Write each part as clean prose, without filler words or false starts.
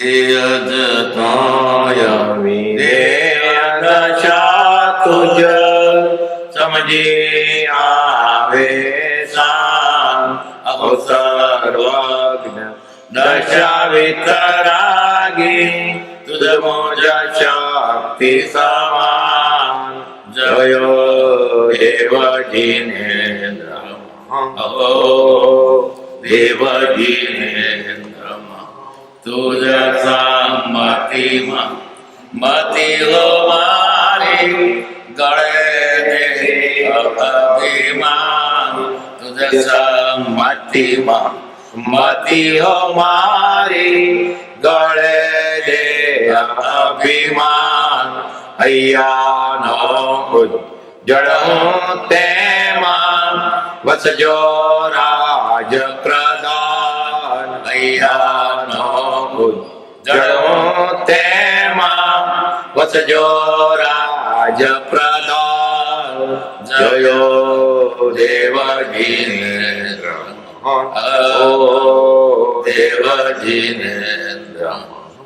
અજતાય વિદેયદશા તુજ સમજી આવે સામ અવસર્વજ્ઞ દશા વિતરાગી તુજ મોજ શક્તિ સમાન જયો દેવ જીનેન્દ્ર દેવજીનેન્દ્ર તુજ સંમતિમાં મતિલો મારી ગળે અભિમાન તુજ સંમતિમાં મતિલો મારી ગળે દે અભિમાન હૈયાનો જળ તેમાં વસજો રાજ પ્રદાન હૈયાનો જળ તેમાં વસજો રાજ પ્રદાન જયો દેવજીનેન્દ્ર દેવજીનેન્દ્ર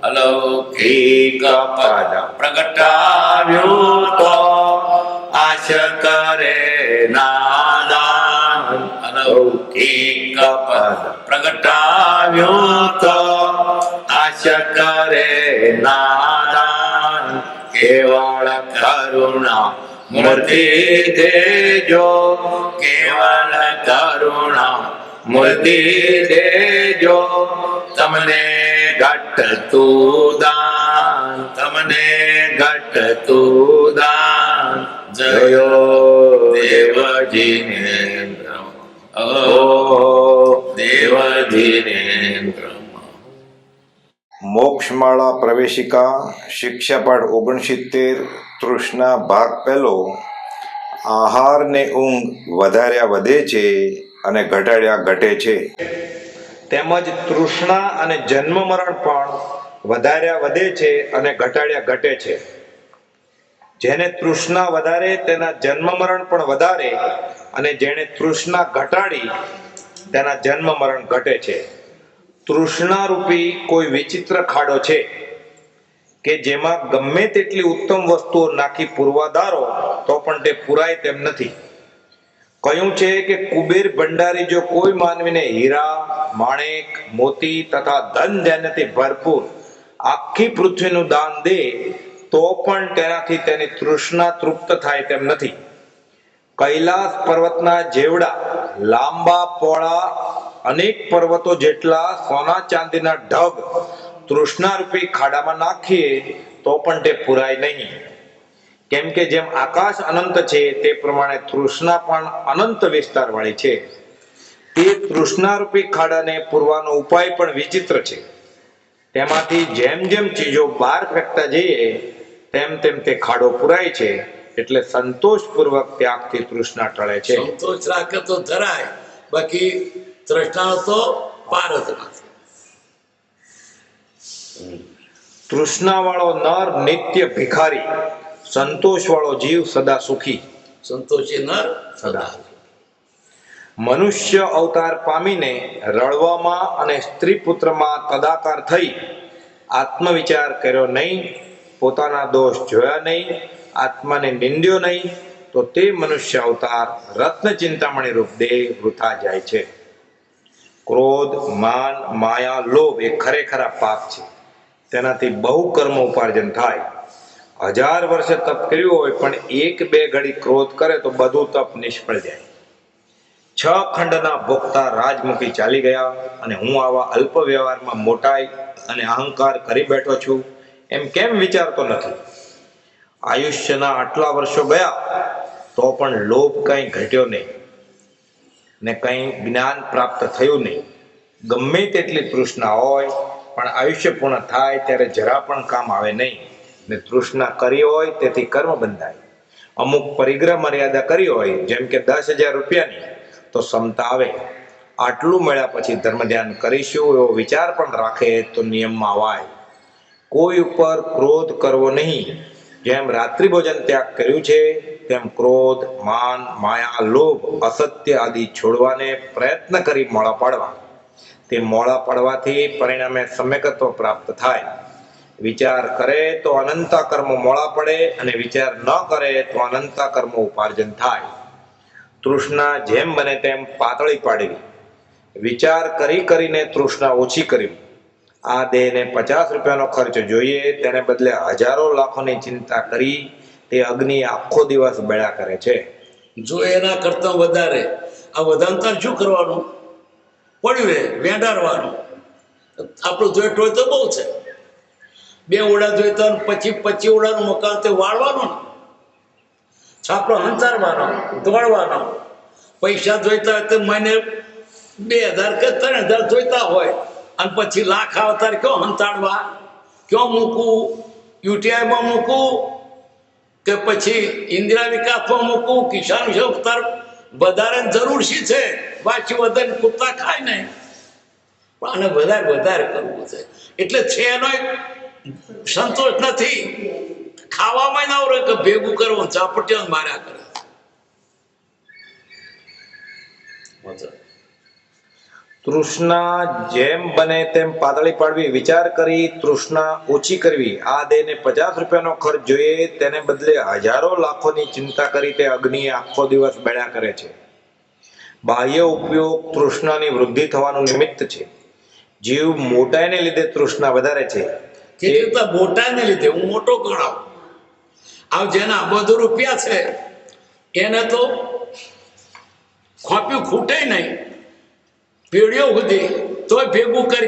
અલૌકિક પદ પ્રગટાવ્યું તો આશ કરે નાદાન અલૌકિક પદ પ્રગટાવ્યું તો આશ કરે નાદાન કેવળ કરુણા મૂર્તિ દેજો કેવળ કરુણા મૂર્તિ દેજો તમને ઘટતું દાન તમને ઘટતું દાન જયો દેવજીનેન્દ્ર ઓ દેવજીનેન્દ્ર. મોક્ષમાળા પ્રવેશિકા શિક્ષાપાઠ 69 તૃષ્ણા ભાગ પહેલો. આહાર ને ઊંઘ વધાર્યા વધે છે અને ઘટાડ્યા ઘટે છે. તેમજ તૃષ્ણા અને જન્મ મરણ પણ વધાર્યા વધે છે અને ઘટાડ્યા ઘટે છે. જેને તૃષ્ણા વધારે તેના જન્મ મરણ પણ વધારે, અને જેને તૃષ્ણા ઘટાડી તેના જન્મ મરણ ઘટે છે. તૃષ્ણા રૂપી કોઈ વિચિત્ર ખાડો છે કે જેમાં ગમે તેટલી ઉત્તમ વસ્તુઓ નાખી પૂરવા ધારો તો પણ તે પુરાય તેમ નથી. કહ્યું છે કે કુબેર ભંડારી જો કોઈ માનવીને હીરા, માણેક, મોતી તથા ધન ધાન્યથી ભરપૂર આખી પૃથ્વીનું દાન દે તો પણ તેનાથી તેની તૃષ્ણા તૃપ્ત થાય તેમ નથી. કૈલાસ પર્વતના જેવડા લાંબા પહોળા અનેક પર્વતો જેટલા સોના ચાંદીના ઢગ તૃષ્ણા રૂપી ખાડામાં નાખીએ તો પણ તે પુરાય નહીં. કેમ કે જેમ આકાશ અનંત છે તે પ્રમાણે તૃષ્ણા પણ અનંત વિસ્તાર વાળી છે. તે તૃષ્ણા રૂપી ખાડાને પૂરવાનો ઉપાય પણ વિચિત્ર છે. તેમાંથી જેમ જેમ ચીજો બહાર ફેંકતા જઈએ તેમ તેમ તે ખાડો પુરાય છે. એટલે સંતોષપૂર્વક ત્યાગથી તૃષ્ણા ટળે છે. સંતોષ રાખે તો ધરાય, બાકી તૃષ્ણા તો પાર જ નથી. તૃષ્ણા વાળો નર નિત્ય ભિખારી, સંતોષ વાળો જીવ સદા સુખી. સંતોષી નર સદા. મનુષ્ય અવતાર પામીને રળવામાં અને સ્ત્રી પુત્રમાં તદાકાર થઈ આત્મવિચાર કર્યો નહીં, પોતાના દોષ જોયા નહીં, આત્માને નિંદ્યો નહીં, તો તે મનુષ્ય અવતાર રત્ન ચિંતામણી રૂપ દેહ વૃથા જાય છે. ક્રોધ, માન, માયા, લોભ એ ખરેખરા પાપ છે. તેનાથી બહુ કર્મ ઉપાર્જન થાય. 1000 વર્ષે તપ કર્યું હોય પણ 1-2 ઘડી ક્રોધ કરે તો બધું તપ નિષ્ફળ જાય. 6 ખંડના ભોગતા રાજમુખી ચાલી ગયા અને હું આવા અલ્પ વ્યવહારમાં મોટાઈ અને અહંકાર કરી બેઠો છું એમ કેમ વિચારતો નથી. આયુષ્યના આટલા વર્ષો ગયા તો પણ લોભ કંઈ ઘટ્યો નહીં ને કંઈ જ્ઞાન પ્રાપ્ત થયું નહીં. ગમે તેટલી તૃષ્ણા હોય પણ આયુષ્ય પૂર્ણ થાય ત્યારે જરા પણ કામ આવે નહીં. ને તૃષ્ણા કરી હોય તેથી કર્મ બંધાય. અમુક પરિગ્રહ મર્યાદા કરી હોય જેમ કે 10,000 રૂપિયાની તો ક્ષમતા આવે. આટલું મળ્યા પછી ધર્મ ધ્યાન કરીશું એવો વિચાર પણ રાખે તો નિયમમાં અવાય. કોઈ ઉપર ક્રોધ કરવો નહીં. જેમ રાત્રિ ભોજન ત્યાગ કર્યું છે તેમ ક્રોધ, માન, માયા, લોભ, અસત્ય આદિ છોડવાને પ્રયત્ન કરી મોડા પાડવા. તે મોડા પડવાથી પરિણામે સમ્યકત્વ પ્રાપ્ત થાય. વિચાર કરે તો અનંતા કર્મો મોડા પડે અને વિચાર ન કરે તો અનંતા કર્મો ઉપાર્જન થાય. તૃષ્ણા જેમ બને તેમ પાતળી પાડવી. વિચાર કરીને તૃષ્ણા ઓછી કરવી. આ દેહને 50 રૂપિયાનો ખર્ચ જોઈએ તેને બદલે હજારો લાખોની ચિંતા કરી તે અગ્નિ આખો દિવસ બળ્યા કરે છે. જો એના કરતા વધારે આ વધારતા શું કરવાનું? પડ્યું રહે વેંડારવાનું. આપણું જોઈટ હોય તો બહુ છે. 2 ઓરડા જોઈતા પછી 25 ઓરડાનું મકાન તે વાળવાનું ને, છાપરો હંતારવાનો, દોડવાનો. પૈસા જોઈતા હોય તો મહિને 2000 કે 3000 જોઈતા હોય અને પછી લાખ આવતા ક્યાં હંતાડવા, ક્યાં મૂકવું? યુટીઆઈમાં મૂકવું કે પછી ઇન્દિરા વિકાસમાં મૂકવું? કિસાન વિકાસ વધારે જરૂર શી છે? પાછી વધારે કૂદતા ખાય નહીં, પણ આને વધારે કરવું છે. એટલે છે એનો સંતોષ નથી. ખાવામાં ના રહે કે ભેગું કરવું, ઝાપટીઓ માર્યા કરે. તૃષ્ણા જેમ બને તેમ પાતળી પાડવી. વિચાર કરી તૃષ્ણા ઓછી કરવી. આ દેહને 50 રૂપિયાનો ખર્ચ જોઈએ તેને બદલે હજારો લાખોની ચિંતા કરી તે અગ્નિ આખો દિવસ બળ્યા કરે છે. બાહ્ય ઉપયોગ તૃષ્ણાની વૃદ્ધિ થવાનું નિમિત્ત છે. જીવ મોટાઈને લીધે તૃષ્ણા વધારે છે. કેટલા મોટાને લીધે હું મોટો ગણાવ. આ જેના બધું રૂપિયા છે એને તો ખોપ્યું ખૂટે નહીં, પેઢીઓ સુધી તોય ભેગું કરે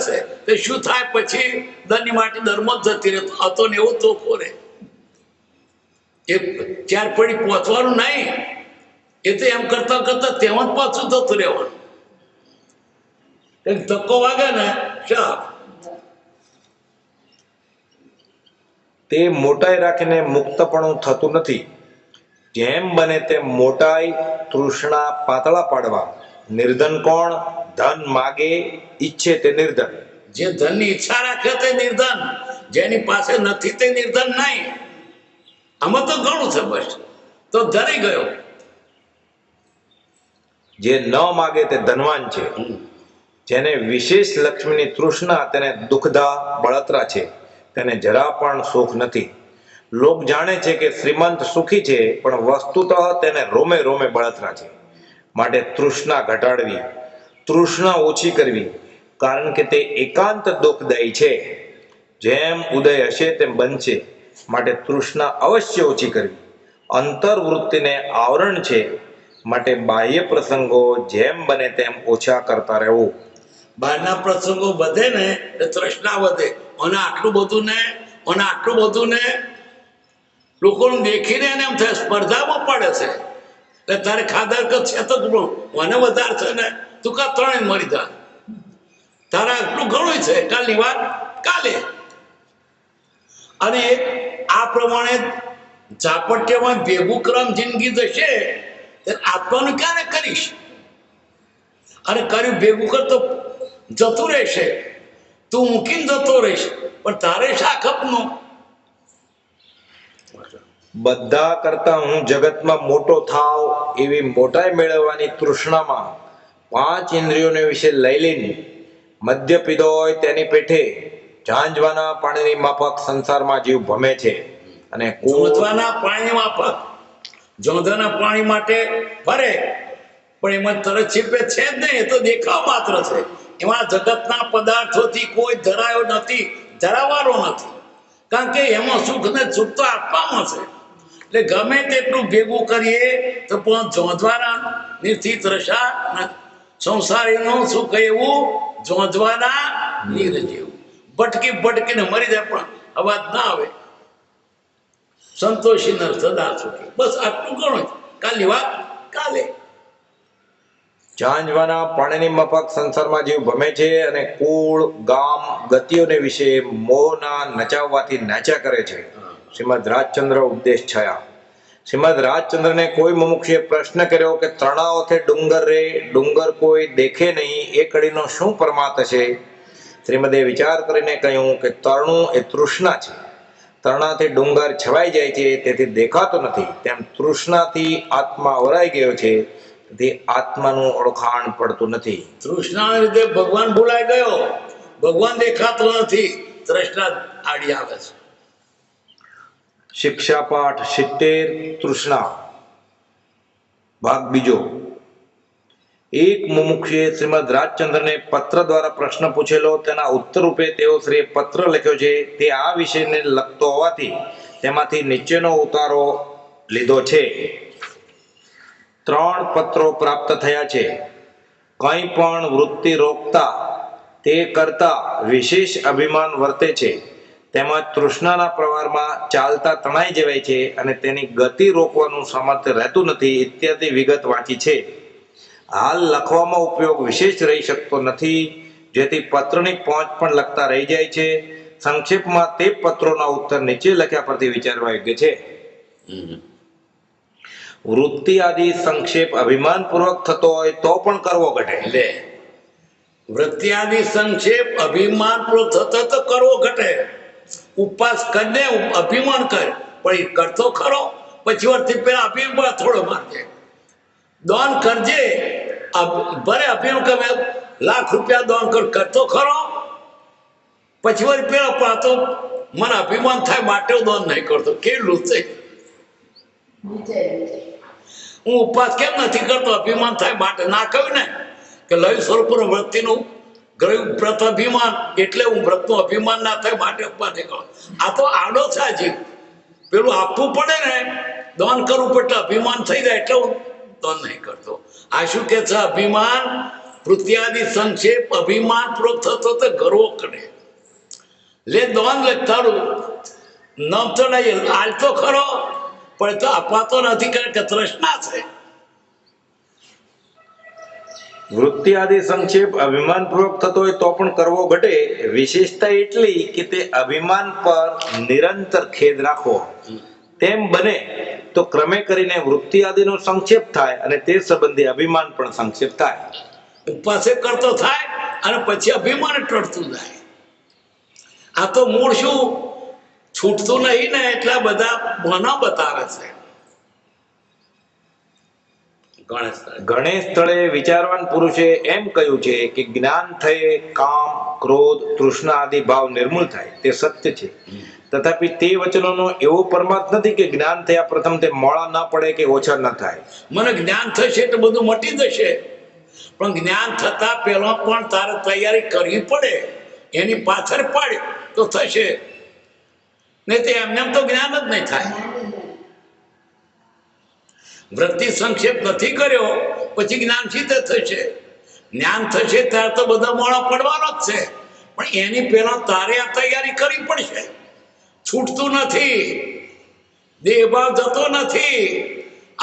છે. તો શું થાય? પછી દરની માટી દરમાં જ જતી રહે. હતો ને એવું તો ખોરે એ 4 પડી પહોંચવાનું નહીં. એ તો એમ કરતા તેમાં જ પાછું થતું રહેવાનું. એક ધક્કો વાગે ને શા તે મોટાઈ રાખીને મુક્તપણું થતું નથી. જેમ બને તેમ મોટાઈ તૃષ્ણા પાતળા પાડવા. નિર્ધન કોણ? ધન માગે ઈચ્છે તે નિર્ધન. જે ધનની ઈચ્છા રાખે તે નિર્ધન, જેની પાસે નથી તે નિર્ધન નહીં. આમાં તો ઘણું છે. બસ તો ધરી ગયો. જે ન માગે તે ધનવાન છે. જેને વિશેષ લક્ષ્મીની તૃષ્ણા તેને દુઃખદા બળતરા છે. તેને જરા પણ સુખ નથી. લોક જાણે છે કે શ્રીમંત સુખી છે, પણ વસ્તુતઃ તેને રોમે રોમે બળતરા છે. માટે તૃષ્ણા ઘટાડવી, તૃષ્ણા ઓછી કરવી, કારણ કે તે એકાંત દુઃખદાયી છે. જેમ ઉદય હશે તેમ બનશે, માટે તૃષ્ણા અવશ્ય ઓછી કરવી. અંતર્વૃત્તિને આવરણ છે, માટે બાહ્ય પ્રસંગો જેમ બને તેમ ઓછા કરતા રહેવું. બહારના પ્રસંગો વધે ને એ તૃષ્ણા વધે. અને આટલું બધું ને લોકોનું દેખીને એને એમ થાય સ્પર્ધામાં પડે છે. એટલે તારે ખાધર કે છે તો મને વધારે છે ને તું કા 3 મરી જા. તારા આટલું ઘણું છે, કાલની વાત કાલે. અને આ પ્રમાણે ઝાપટિયામાં ભેગું ક્રમ જિંદગી જશે આપવાનું ક્યારે કરીશ? અને કર્યું ભેગું કરતો જતું રહેશે, તું મૂકીને જતો રહીશ, પણ તારે શા ખપનું? બધા કરતા હું જગતમાં મોટો થાવ એવી મોટાઈ મેળવવાની તૃષ્ણામાં 5 ઇન્દ્રિયોને વિશે લઈ લઈને મદ્ય પીધો હોય તેની પેઠે ઝાંઝવાના પાણીની માફક સંસારમાં જીવ ભમે છે. અને જોંધવાના પાણી માફક જોંધાના પાણી માટે ફરે, પણ એમાં તરત છીપે છે જ નહીં. એ તો દેખાવ માત્ર છે. એમાં જગતના પદાર્થોથી કોઈ ધરાયો નથી, ધરાવવાનો નથી. કારણ કે એમાં સુખ ને સુખ તો આત્મામાં છે. એટલે ગમે તેટલું ભેગું કરીએ તો પણ જોંધવાના નિર્થી ત્રષા સંસારીનું સુખ એવું જોંધવાના નીર જેવું. ભટકીને મરી જાય પણ અવાજ ના આવે. સંતોષી નર સદા સુખી. બસ આટલું ઘણું. કાલની વાત કાલે. ઝાંઝવાના પાણીની માફક સંસારમાં જીવ ભમે છે અને કુળ ગામ ગતિઓને વિશે મોહના નચાવવાથી નાચ્યા કરે છે. શ્રીમદ રાજચંદ્ર ઉપદેશ છયા. શ્રીમદ રાજચંદ્રને કોઈ મુમુક્ષુએ પ્રશ્ન કર્યો કે તરણાઓથી ડુંગર રે, ડુંગર કોઈ દેખે નહીં, એ કડીનો શું પરમાર્થ છે? શ્રીમદે વિચાર કરીને કહ્યું કે તરણું એ તૃષ્ણા છે. તરણાથી ડુંગર છવાઈ જાય છે, તેથી દેખાતો નથી. તેમ તૃષ્ણાથી આત્મા વરાઈ ગયો છે, તે આત્માનું ઓળખાણ પડતું નથી. તૃષ્ણાના લીધે ભગવાન ભૂલાઈ ગયો, ભગવાન દેખાતો નથી, તૃષ્ણા આડી આવે છે. શિક્ષાપાઠ 70 તૃષ્ણા ભાગ બીજો. એક મુમુક્ષુએ શ્રીમદ રાજચંદ્રને પત્ર દ્વારા પ્રશ્ન પૂછેલો. તેના ઉત્તર રૂપે તેઓ શ્રીએ પત્ર લખ્યો છે. તે આ વિષયને લગતો હોવાથી તેમાંથી નીચેનો ઉતારો લીધો છે. 3 પત્રો પ્રાપ્ત થયા છે. કંઈ પણ વૃત્તિ રોકતા તે કરતા વિશેષ અભિમાન વર્તે છે. તેમજ તૃષ્ણાના પ્રવાહમાં ચાલતા તણાઈ જવાય છે અને તેની ગતિ રોકવાનું સામર્થ્ય રહેતું નથી ઇત્યાદિ વિગત વાંચી છે. હાલ લખવામાં ઉપયોગ વિશેષ રહી શકતો નથી, જેથી પત્રની પહોંચ પણ લખતા રહી જાય છે. સંક્ષેપમાં તે પત્રોના ઉત્તર નીચે લખ્યા પરથી વિચારવા યોગ્ય છે. વૃત્તિ આદિ સંક્ષેપ અભિમાન પૂર્વક થતો હોય તો પણ કરવો ઘટે. એટલે વૃત્તિ આદિ સંક્ષેપ અભિમાન પૂર્વક થતો તો કરવો ઘટે. ઉપવાસ કરીને અભિમાન કર, પણ એ કરતો ખરો, પછી વર્ષથી પેલા અભિમાન થોડો મારજે, દાન કરજે, ભલે અભિમાન કરે, લાખ રૂપિયા દાન કરતો ખરો, પછી વાર પેલા પાતો મને અભિમાન થાય માટે હું દાન નહીં કરતો. કેટલું છે, હું ઉપવાસ કેમ નથી કરતો, અભિમાન થાય માટે. ના કહ્યું ને કે લય સ્વરૂપ વૃત્તિનું ગ્રહ વ્રત અભિમાન, એટલે હું વ્રતનું અભિમાન ના થાય માટે ઉપવાસ નહીં કરો. આ તો આડો છે. જીવ પેલું આપવું પડે ને, દાન કરવું પડે, અભિમાન થઈ જાય એટલે હું દાન નહીં કરતો. આ શું કે છે? અભિમાન વૃત્તિઆદિ સંક્ષેપ અભિમાન પૂર્વક થતો તો ગર્વ કરે. લે દાન લે તારું નામ તો નહીં હાલતો ખરો, પણ તો અપાતો નથી, કારણ કે તૃષ્ણા છે. વૃત્તિ આદિ સંક્ષેપ અભિમાન પૂર્વક થતો હોય તો પણ કરવો ઘટે. વિશેષતા એટલી કે તે અભિમાન પર નિરંતર ખેદ રાખવો. તેમ બને તો ક્રમે કરીને વૃત્તિ આદિનો સંક્ષેપ થાય અને તે સંબંધી અભિમાન પણ સંક્ષેપ થાય. ઉપવાસે કરતો થાય અને પછી અભિમાન ટળતું જાય. આ તો મૂળ શું છૂટતું નહીં ને, એટલા બધા બહાના બતાવે છે. ઘણે સ્થળે વિચારવાન પુરુષે એમ કહ્યું છે કે જ્ઞાન થયે કામ, ક્રોધ, તૃષ્ણા આદિ ભાવ નિર્મૂળ થાય. તે સત્ય છે. તથાપિ તે વચનોનો એવો પરમાર્થ નથી કે જ્ઞાન થયા પ્રથમ તે મોડા ન પડે કે ઓછા ન થાય. મને જ્ઞાન થશે એટલે બધું મટી જશે, પણ જ્ઞાન થતા પહેલા પણ તારે તૈયારી કરવી પડે. એની પાછળ પાડે તો થશે, નહીં તો એમને તો જ્ઞાન જ નહીં થાય. વૃત્તિ સંક્ષેપ નથી કર્યો પછી જ્ઞાન સીધે થશે. જ્ઞાન થશે ત્યારે તો બધા મોડા પડવાનો જ છે, પણ એની પહેલા તારે આ તૈયારી કરવી પડશે. છૂટતું નથી, દેહભાવ જતો નથી,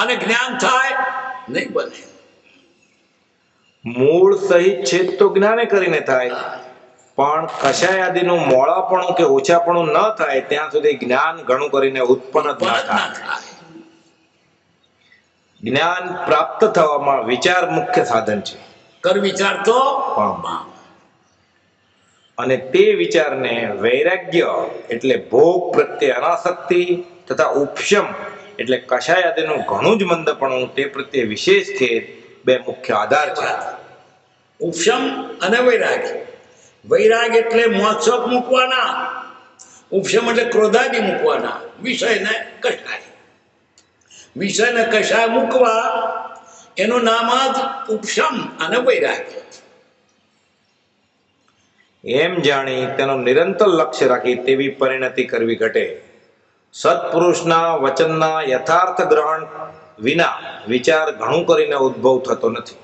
અને જ્ઞાન થાય નહીં બને. મૂળ સહિત છેદ તો જ્ઞાને કરીને થાય, પણ કશાય આદિનું મોડાપણું કે ઓછાપણું ન થાય ત્યાં સુધી જ્ઞાન ઘણું કરીને ઉત્પન્ન જ ન થાય. જ્ઞાન પ્રાપ્ત થવામાં વિચાર મુખ્ય સાધન છે. કર વિચાર તો અને તે વિચારને વૈરાગ્ય એટલે ભોગ પ્રત્યે અનાસક્તિ તથા ઉપશમ એટલે કશાય આદિનું ઘણું જ મંદપણું તે પ્રત્યે વિશેષ ખેદ બે મુખ્ય આધાર છે. ઉપશમ અને વૈરાગ. વૈરાગ એટલે મોત્સોક મૂકવાના, ઉપશમ એટલે ક્રોધાદી મૂકવાના. વિષયને કશાય, વિષયને કશાય મૂકવા, એનું નામ જ ઉપશમ અને વૈરાગ. એમ જાણી તેનો નિરંતર લક્ષ્ય રાખી તેવી પરિણતિ કરવી ઘટે. સત્પુરુષના વચનના યથાર્થ ગ્રહણ વિના વિચાર ઘણું કરીને ઉદ્ભવ થતો નથી.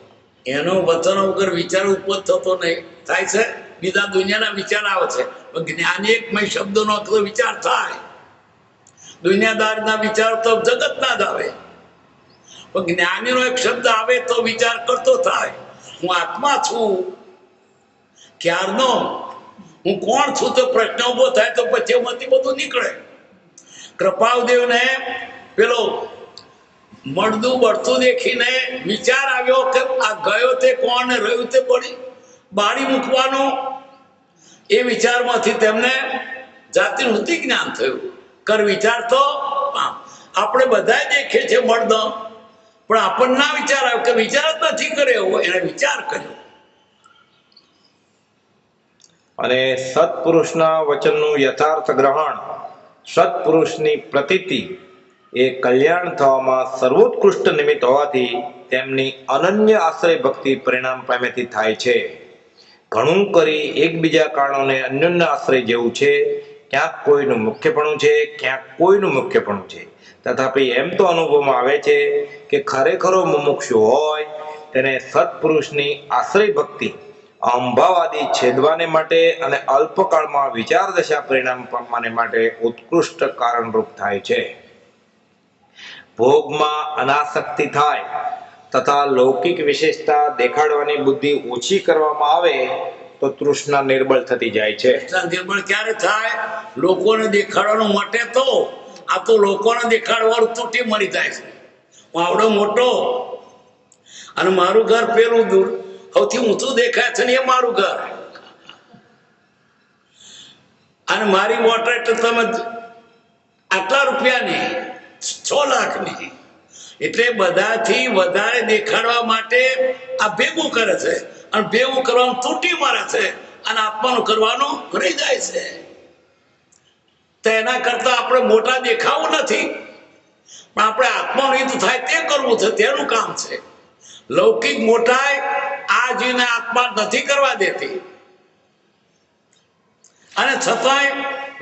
એનો વચન વગર વિચાર ઉત્પન્ન થતો નહીં. થાય છે, બીજા દુનિયાના વિચાર આવે છે, પણ જ્ઞાની એકમય શબ્દોનો તો વિચાર થાય. દુનિયાદારના વિચાર તો જગતના જ આવે, પણ જ્ઞાનીનો એક શબ્દ આવે તો વિચાર કરતો થાય. હું આત્મા છું, ક્યારનો હું કોણ છું તો પ્રશ્ન ઉભો થાય, તો પછી એમાંથી બધું નીકળે. કૃપાલદેવને પેલો મળતું બળતું દેખીને વિચાર આવ્યો કે આ ગયો તે કોણ ને રહ્યું તે બાળી મૂકવાનું. એ વિચારમાંથી તેમને જાતિ નથી જ્ઞાન થયું. કર વિચાર તો આપણે બધા દેખીએ છીએ મળદ, પણ આપણને ના વિચાર આવ્યો કે વિચાર જ નથી કર્યો, એને વિચાર કર્યો. અને સત્પુરુષના વચનનું યથાર્થ ગ્રહણ, સત્પુરુષની પ્રતીતિ એ કલ્યાણ થવામાં સર્વોત્કૃષ્ટ નિમિત્ત હોવાથી તેમની અનન્ય આશ્રય ભક્તિ પરિણામ પામેથી થાય છે. ઘણું કરી એકબીજા કારણોને અન્યોન્ય આશ્રય જેવું છે. ક્યાંક કોઈનું મુખ્યપણું છે, ક્યાંક કોઈનું મુખ્યપણું છે. તથાપિ એમ તો અનુભવમાં આવે છે કે ખરેખરો મુમુક્ષુ હોય તેને સત્પુરુષની આશ્રય ભક્તિ અંભાવાદી છેદવાને માટે અને અલ્પકાળમાં વિચાર દશા પરિણામ પામવાને માટે ઉત્કૃષ્ટ કારણરૂપ થાય છે. ભોગમાં અનાસક્તિ થાય તથા લૌકિક વિશેષતા દેખાડવાની બુદ્ધિ ઓછી કરવામાં આવે તો તૃષ્ણા નિર્બળ થતી જાય છે. નિર્બળ ક્યારે થાય? લોકોને દેખાડવાનું માટે તો આ તો લોકોને દેખાડવાનું તૂટી મરી જાય છે. હું આવડો મોટો અને મારું ઘર પેલું દૂર સૌથી ઊંચું દેખાય છે ને એ મારું ઘર, અને મારી મોટર એટલે તમે આટલા રૂપિયાની 6 લાખની, એટલે બધાથી વધારે દેખાડવા માટે આ ભેગું કરે છે, અને ભેગું કરવાનું તૂટી મારે છે, અને આપવાનું કરવાનું રહી જાય છે. તો એના કરતા આપણે મોટા દેખાવું નથી, પણ આપણે આત્માનું હિત થાય તે કરવું છે, તેનું કામ છે. લૌકિક મોટાઈ આ જીવને આત્મા નથી કરવા દેતી, અને છતાંય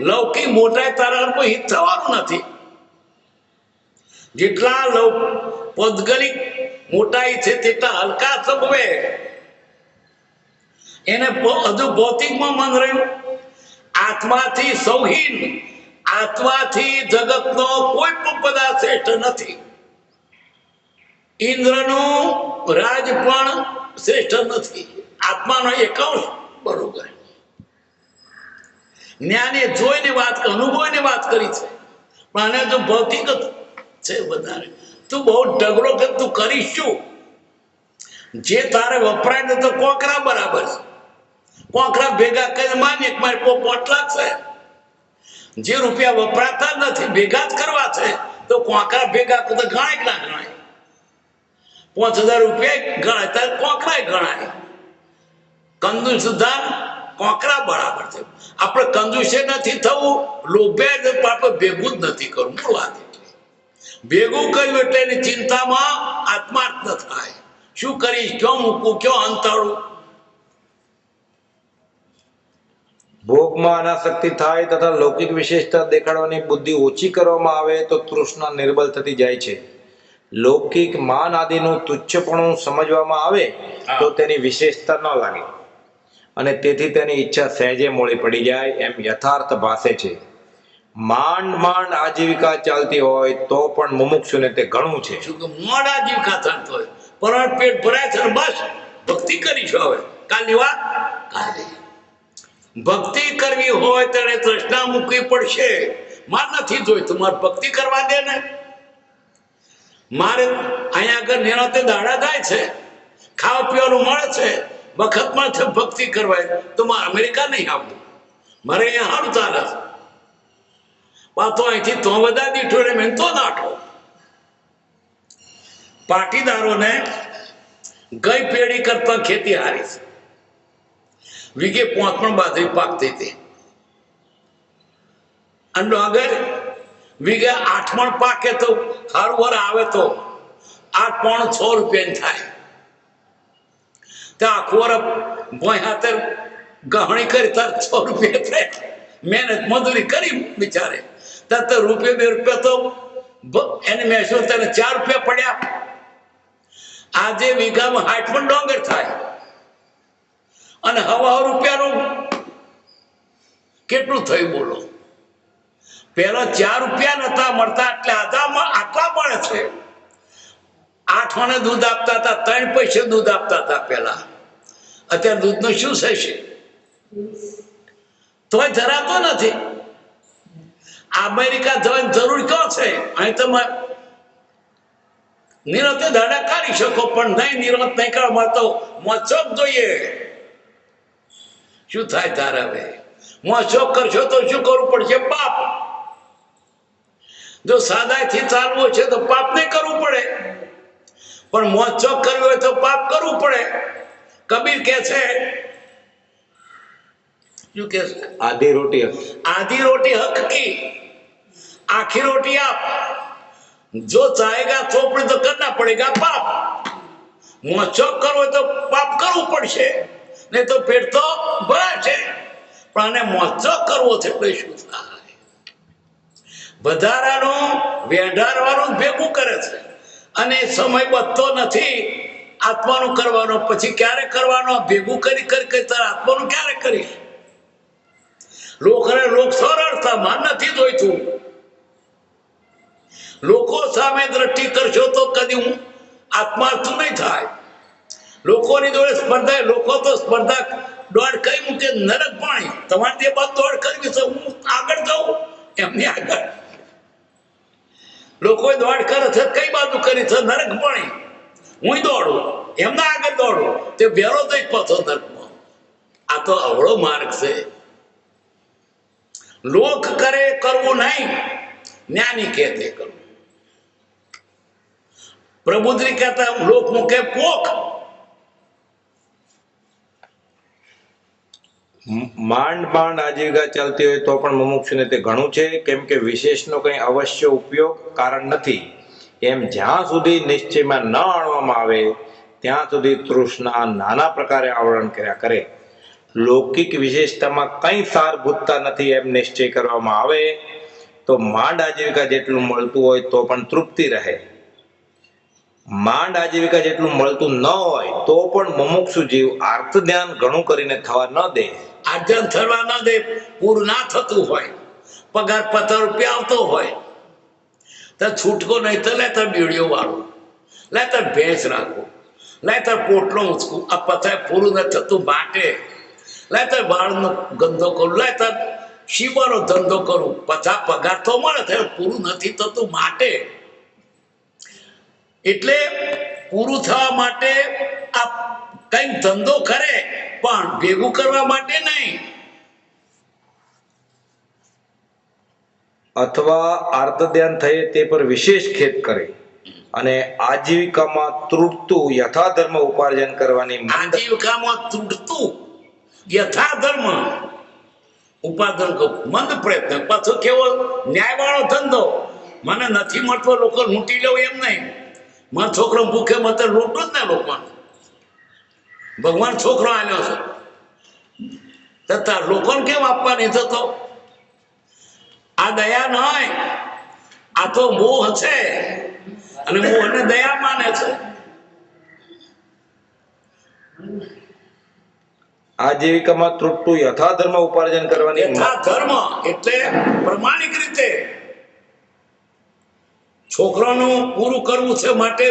લૌકિક મોટાઈ તારા હિત થવાનું નથી. જેટલા પૌદ્ગલિક મોટાઈ છે તેટલા હલકા સમવે, એને હજુ ભૌતિકમાં મન રહ્યું. આત્માથી સૌહીન, આત્માથી જગતનો કોઈ પણ પદાર્થ શ્રેષ્ઠ નથી. ઇન્દ્રનું રાજ પણ શ્રેષ્ઠ નથી, આત્માનો એકાંશ બરોબર. જ્ઞાને જોઈને વાત, અનુભવીને વાત કરી છે, પણ આને તો ભૌતિક છે વધારે. તું બહુ ઢગલો કે તું કરીશ શું? જે તારે વપરાય ને તો કોકરા બરાબર છે. કોકરા ભેગા કરીને માની મારે 5 લાખ છે, જે રૂપિયા વપરાતા નથી ભેગા જ કરવા છે, તો કોકરા ભેગા તો ગણાય ના ગણાય? 5000 રૂપિયા ગણાય ત્યારે કોકરા ગણાય. કંદુસ સુધા કોકરા બરાબર છે. આપણે કંદુસે નથી થવું, લોભે આપણે ભેગું જ નથી કરવું. મૂળ વાત ભેગું કર્યું એટલે એની ચિંતામાં આત્માર્થ ન થાય. શું કરીશ, ક્યાં મૂકવું, ક્યાં અંતરું? ભોગમાં અનાસક્તિ થાય તથા લૌકિક વિશેષતા દેખાડવાની બુદ્ધિ ઓછી કરવામાં આવે તો તૃષ્ણા નિર્બળ થતી જાય છે. લૌકિક માન આદિનું તુચ્છપણું સમજવામાં આવે તો તેની વિશેષતા ન લાગે, અને તેથી તેની ઈચ્છા સહેજે મોડી પડી જાય એમ યથાર્થ ભાસે છે. માંડ માંડ આજીવિકા ચાલતી હોય તો પણ મુમુક્ષુને તે ઘણું છે. શું કે મોડ આજીવિકા ચાલતો હોય, પણ પેટ ભરાય છે, બસ ભક્તિ કરીશું. હવે કાલની વાત કાલે. ભક્તિ કરવી હોય ત્યારે તૃષ્ણા મૂકવી પડશે. માર નથી જોઈતું, મારે ભક્તિ કરવા દે ને. મારે અહીંયા આગળ નિરાંતે દાડા થાય છે, ખાવા પીવાનું મળે છે, વખતમાં છે ભક્તિ કરવાય તો મારે અમેરિકા નહીં આવતું, મારે અહીંયા સારું ચાલે છે. તો અહીંથી તો બધા દીઠો રે મેં તો નાઠો. પાટીદારોને ગઈ પેઢી કરતા ખેતી હારી છે. વીઘે 5 પણ બાજરી પાકતી હતી, અને ડોંગર વીઘે 8 પણ પાકે તો સારું વર આવે તો 8 પણ 6 રૂપિયાની થાય. ત્યાં આખું વર ભોય હાથે ગહણી કરી તાર 6 રૂપિયા થાય. મહેનત મજૂરી કરી બિચારે ત્યાં તો રૂપિયા 2 રૂપિયા તો એને મહેસૂસ તને 4 રૂપિયા પડ્યા. આજે વીઘામાં 60 પણ ડોંગર થાય, અને હવા રૂપિયાનું કેટલું થયું બોલો? પેલા 4 રૂપિયા નતા મળતા, એટલે આટલા મળે છે. 8 આને દૂધ આપતા હતા, 3 પૈસે દૂધ આપતા હતા પેલા. અત્યારે દૂધનું શું થશે? તોય ધરાતો નથી. અમેરિકા જવાની જરૂર ક્યાં છે? અહીં તમે નિરંતર દાડા કાઢી શકો, પણ નહીં, નિરંતર નહીં કરવા તો મોચોક જોઈએ. શું થાય તારે? હવે મોચોક કરશો તો શું કરવું પડશે? પાપ. જો સાદાઈથી ચાલવું છે તો પાપ નહીં કરવું પડે. પણ મોજશોખ કરવી હોય તો પાપ કરવું પડે. કબીર કે છે, શું કે છે? आधी रोटी आधी रोटी हक की, आखी रोटी आप. जो चाहेगा चोपड़ी तो करना पड़ेगा पाप. मोजशોખ કરવો હોય તો પાપ કરવું પડશે, નહીં તો પેટ તો ભરાશે. પણ આને મોજશોખ કરવો છે તો શું થાય? વધારાનું વેઢારવાનું ભેગું કરે છે અને સમય બચતો નથી આત્માનું કરવાનો. પછી ક્યારે કરવાનો? ભેગું કરી તારે આત્માનું ક્યારે કરીશ? લોક સરળતામાં નથી જોઈતું. લોકો સામે દ્રષ્ટિ કરશો તો કદી હું આત્માર્થું નહીં થાય. લોકોની જોડે સ્પર્ધા, લોકો તો સ્પર્ધા દોડ કઈ મૂકે નરક પાણી. તમારે તે બાદ દોડ કરવી છે, હું આગળ જાઉં એમની આગળ. લોકો દોડ કરે છે કઈ બાજુ કરી છે? નરક પાણી. હું દોડું એમના આગળ દોડું, તે વેરો થઈ પાછો નરકમાં. આ તો અવળો માર્ગ છે. લોક કરે કરવું નહીં, જ્ઞાની કે તે કરવું. પ્રબુદ્રી કહેતા લોક મૂકે પોખ. માંડ આજીવિકા ચાલતી હોય તો પણ મુમુક્ષુને તે ઘણું છે, કેમ કે વિશેષનો કંઈ અવશ્ય ઉપયોગ કારણ નથી. એમ જ્યાં સુધી નિશ્ચયમાં ન આણવામાં આવે ત્યાં સુધી તૃષ્ણા નાના પ્રકારે આવરણ કર્યા કરે. લૌકિક વિશેષતામાં કંઈ સારભૂતતા નથી એમ નિશ્ચય કરવામાં આવે તો માંડ આજીવિકા જેટલું મળતું હોય તો પણ તૃપ્તિ રહે. માંડ આજીવિકા જેટલું મળતું ન હોય તો પણ મુમુક્ષુ જીવ આર્ત ધ્યાન ઘણું કરીને થવા ન દે. આર્જન થવા ન દે. પૂરું ના થતું હોય, પગાર 50 રૂપિયા આવતો હોય તો છૂટકો નહીં તો લેતા બીડીઓ વાળું, લેતા ભેંસ રાખું, લેતા પોટલો ઊંચકું. આ પથાય પૂરું નથી થતું માટે લેતા વાળનો ધંધો કરું, લેતા શીવાનો ધંધો કરું. પછા પગાર તો મળે છે, પૂરું નથી થતું માટે. એટલે પૂરું થવા માટે આ કંઈક ધંધો કરે પણ ભેગું કરવા માટે નહીં. અથવા આર્ત ધ્યાન થયે તે પર વિશેષ ખેદ કરે અને આજીવિકામાં તૂટતું યથાધર્મ ઉપાર્જન કરવાની આજીવિકામાં તૂટતું યથાધર્મ ઉપાર્જન મંદ પ્રયત્ન. પાછો કેવો ન્યાયવાળો ધંધો. મને નથી મળતો લોકો લૂંટી લેવું એમ નહીં. મારો છોકરો ભૂખે મત લૂંટું જ ને લોકો. ભગવાન છોકરો આવ્યો છે તથા લોકોને કેમ આપવા નહીં થતો? આ દયા ન હોય, આ તો મોહ છે અને મોહને દયા માને છે. આજીવિકામાં તૂટતું યથાધર્મ ઉપાર્જન કરવાની યથાધર્મ એટલે પ્રમાણિક રીતે છોકરાનું પૂરું કરવું છે માટે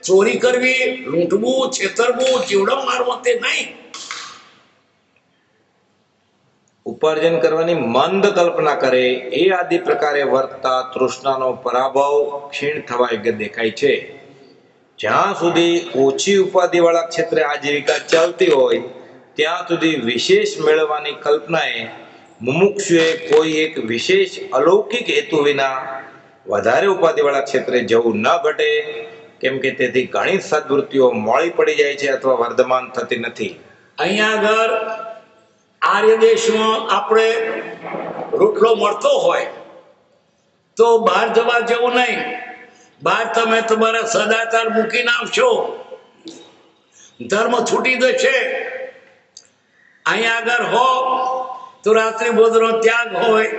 ચોરી કરવી, લૂંટવું, છેતરવું, જીવડો મારવો તે નહીં. ઉપાર્જન કરવાની મંદ કલ્પના કરે એ આદિ પ્રકારે વર્તતા તૃષ્ણાનો પરાભવ ક્ષીણ થવા યોગ્ય દેખાય છે. જ્યાં સુધી ઓછી ઉપાધિવાળા ક્ષેત્રે આજીવિકા ચાલતી હોય ત્યાં સુધી વિશેષ મેળવવાની કલ્પનાએ મુમુક્ષુએ કોઈ એક વિશેષ અલૌકિક હેતુ વિના વધારે ઉપાધિવાળા ક્ષેત્રે જવું ન ઘટે, કેમ કે તેથી ઘણી સદવૃત્તિઓ મોડી પડી જાય છે અથવા વર્ધમાન થતી નથી. અહીંયા આગળ આર્ય દેશમાં આપણે રોટલો મળતો હોય તો બહાર જવા જેવું નહીં. બહાર તમે તમારા સદાચાર મૂકીને આવશો, ધર્મ છૂટી જશે. અહીંયા આગળ હો તો રાત્રિ ભોજનનો ત્યાગ હોય,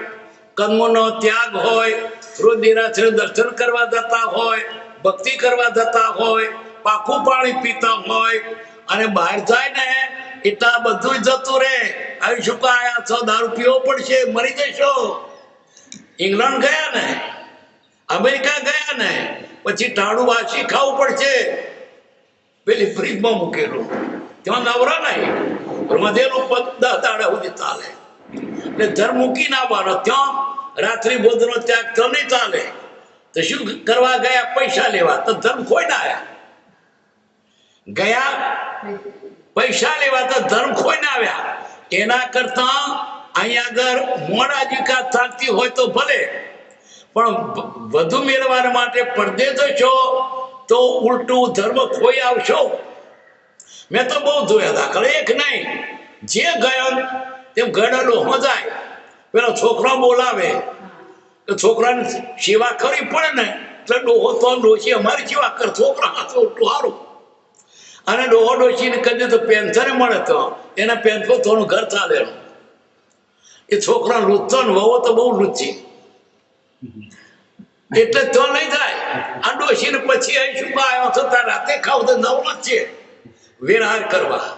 કર્મનો ત્યાગ હોય, રોજ નિરાશ્રય દર્શન કરવા જતા હોય, ભક્તિ કરવા જતા હોય, પાકું પાણી પીતા હોય અને બહાર જાય ને એટલા બધું જતું રહે. આવી શું આયા છો, દારૂ પીવો પડશે, મરી જશો. ઇંગ્લેન્ડ ગયા ને, અમેરિકા ગયા ને, પછી ટાળું વાસી ખાવું પડશે, પેલી ફ્રીજમાં મૂકેલું. ત્યાં નવરા નહીં, વધેલું 10 દાડા સુધી ચાલે. એટલે ધર્મ મૂકીને આવવાનો, ત્યાં રાત્રિ ભોજનનો ત્યાગ તો નહીં ચાલે. તો શું કરવા ગયા? પૈસા લેવા. તો ધર્મ ખોઈ ના આવ્યા. ગયા પૈસા લેવા તો ધર્મ ખોઈ ના આવ્યા. એના કરતા અહીંયા આગળ મોડ આજીવિકા ચાલતી હોય તો ભલે, પણ વધુ મેળવવા માટે પરદેશ છો તો ઉલટું ધર્મ ખોઈ આવશો. મેં તો બહુ જોયા દાખલ, એક નહીં, જે ગયો તેમ ગયેલો જાય. પેલો છોકરો બોલાવે તો છોકરાની સેવા કરવી પડે ને, એટલે ડોહો તો ડોશી અમારી સેવા કર, છોકરા હાથો એટલું સારું. અને ડોહો ડોશીને કહી તો પેન્શને મળે તો એના પેન્શન થોડું ઘર ચાલે. એ છોકરા લૂંટતો ને વહુ તો બહુ લૂંચી, એટલે તો નહીં થાય. આ ડોશીને પછી અહીં શું આવ્યો છો, તાર રાતે ખાવ તો નવ જ છે વેરહાર કરવા.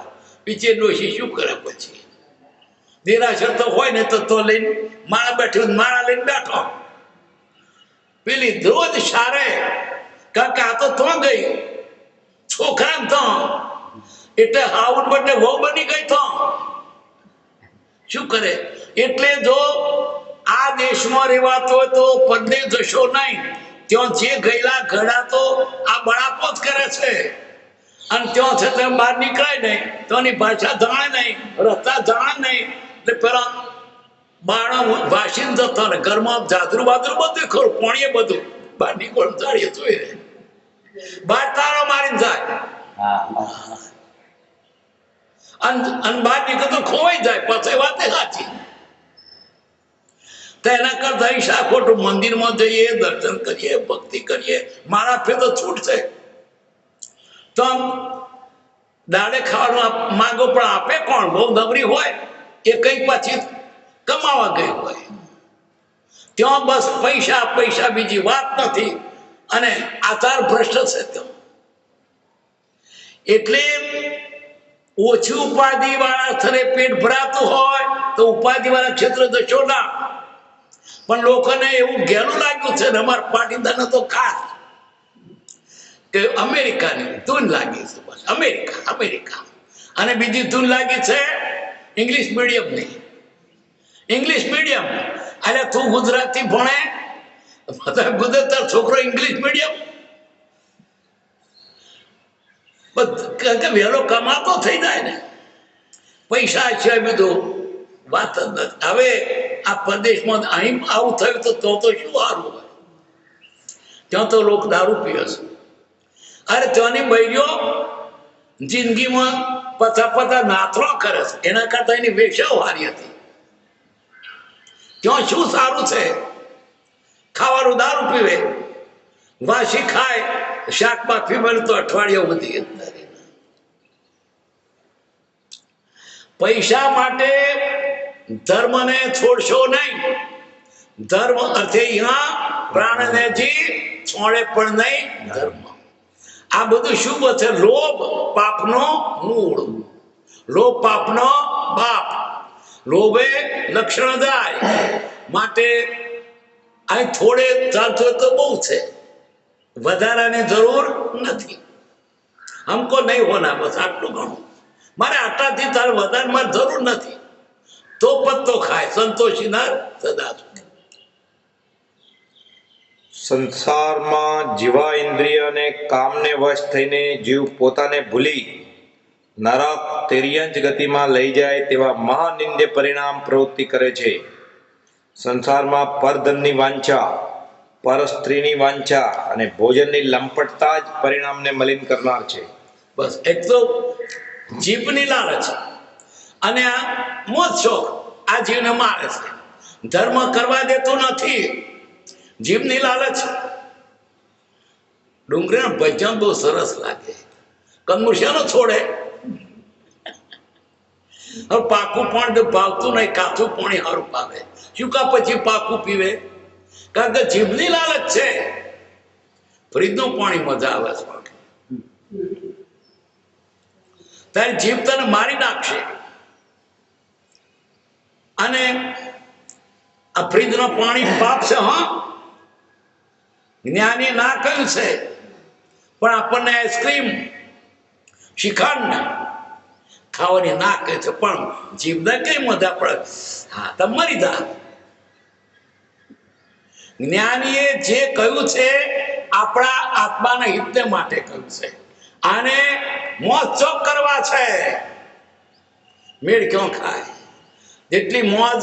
બીજે ડોશી શું કરે પછી? દેરાસર તો હોય ને તો લઈને માળા બેઠ્યું, માળા લઈને બેઠો. પેલી રોજ સારે કાકા આ તો ગઈ છોકરા તો, એટલે હાઉડ બદલે વહુ બની ગઈ તો શું કરે? એટલે જો આ દેશમાં રહેવાતો હોય તો પરદેશ જશો નહીં. ત્યાં જે ગયેલા ઘડા તો આ બળાપો જ કરે છે, અને ત્યાં છે તેમ બહાર નીકળાય નહીં, ત્યાંની ભાષા જાણે નહીં, રસ્તા જાણે નહીં. એટલે પેલા બાળો વાસીને જતા ને ઘરમાં જાદરું બાદરું બધું ખરું, પાણીએ બધું બહાર નીકળ જાડીએ જોઈએ, બહાર તારો મારીને જાય અને બહાર નીકળે તો ખોવાઈ જાય. પછી વાતે સાચી. તો એના કરતા ઈશા ખોટું મંદિરમાં જઈએ, દર્શન કરીએ, ભક્તિ કરીએ. મારા ફે તો છૂટ છે. તો દાડે ખાવાનું માગો પણ આપે કોણ? બહુ નબળી હોય એ કઈ પછી કમાવા ગઈ હોય. ત્યાં બસ પૈસા પૈસા, બીજી વાત નથી. અને આચાર ભ્રષ્ટ છે તો. એટલે ઓછી ઉપાધિ વાળા સ્થળે પેટ ભરાતું હોય તો ઉપાધિ વાળા ક્ષેત્ર જશો ના. પણ લોકોને એવું ઘેરું લાગ્યું છે ને, અમારા પાટીદારને તો ખાસ કે અમેરિકાની ધૂન લાગી છે. બસ અમેરિકા અમેરિકા. અને બીજી ધૂન લાગી છે ઇંગ્લિશ મીડિયમની. ઇંગ્લિશ મીડિયમ એટલે તું ગુજરાતી ભણે, ગુજરાત છોકરો ઇંગ્લિશ મીડિયમ. વહેલો કમાતો થઈ જાય ને, પૈસા છે બધું વાત જ નથી. હવે આ પ્રદેશમાં અહીં આવું થયું તો શું સારું હોય? ત્યાં તો લોકો દારૂ પીએ છે. અરે ત્યાંની બૈરીઓ જિંદગીમાં પચા નાતરો કરે છે, એના કરતા એની વેચાઓ હારી હતી. ત્યાં શું સારું છે? ખાવાનું દારૂ પીવે, વાસી ખાય, શાક બાફી મળે તો અઠવાડિયા બધી. પૈસા માટે ધર્મને છોડશો નહીં. ધર્મ અર્થે પ્રાણને જી છોડે પણ નહીં ધર્મ. આ બધું શુભ છે. લોભ પાપનો મૂળ, લોભ પાપનો બાપ. લોભે લક્ષણ જાય. માટે અહીં થોડે ચાલતું હોય તો બહુ છે, વધારાની જરૂર નથી. હમકો નહીં હોના, બસ આટલું ઘણું. મારે આટલાથી તારે વધારે જરૂર નથી. તો પત્તો ખાય, સંતોષીના સદા સુખી. સંસારમાં જીવા ઇન્દ્રિય અને કામને વશ થઈને જીવ પોતાને ભૂલી નરક તિર્યંચ ગતિમાં લઈ જાય તેવા મહાનિંદ્ય પરિણામ પ્રવૃત્તિ કરે છે. સંસારમાં પરધનની વાંછા, પર સ્ત્રીની વાંછા અને ભોજનની લંપટતા જ પરિણામને મલિન કરનાર છે. બસ એક તો જીભની લાલચ અને આ મોજ શોખ આ જીવને મારે છે. ધર્મ કરવા દેતું નથી, જીભની લાલચ. ડુંગળીના ભજન બહુ સરસ લાગે. કંદમૂળિયાનો છોડે. હવે પાકું પાણી ભાવતું નહીં, કાચું પાણી સારું પાવે. શું કા પછી પાકું પીવે? કારણ કે જીભની લાલચ છે. ફ્રીજનું પાણી મજા આવે છે. તારી જીભ તને મારી નાખશે. અને આ ફ્રીજનું પાણી પાપ છે. હા, જ્ઞાની ના કહ્યું છે, પણ આપણને આઈસ્ક્રીમ શ્રીખંડ ખાવાની ના કહે છે, પણ જીભને કઈ મજા પડે? હા, તમે મરી જા. જ્ઞાનીએ જે કહ્યું છે આપણા આત્માના હિતને માટે કહ્યું છે. આને મોજ ચોક કરવા છે. મેળ ક્યાં ખાય? જેટલી મોજ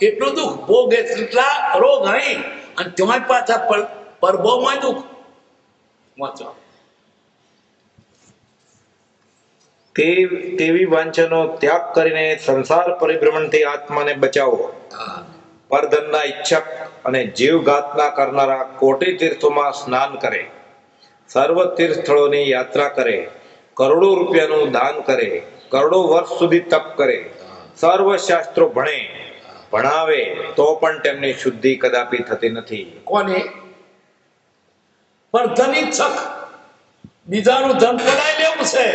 એટલું દુઃખ, ભોગ એટલા રોગ અહીં, અને ત્યાં પાછા પરભોમાં દુઃખ. મોજો તેવી વાંછનો ત્યાગ કરીને સંસાર પરિભ્રમણથી આત્માને બચાવો. હા પરધનના ઈચ્છક અને જીવઘાતના કરનારા કોટી તીર્થોમાં સ્નાન કરે, સર્વ તીર્થ સ્થળોની યાત્રા કરે, કરોડો રૂપિયાનું દાન કરે, કરોડો વર્ષ સુધી તપ કરે, સર્વ શાસ્ત્રો ભણાવે તો પણ તેમની શુદ્ધિ કદાપી થતી નથી. કોને? પણ ધનિક છક બીજાનું ધન પડાઈ લેવું છે,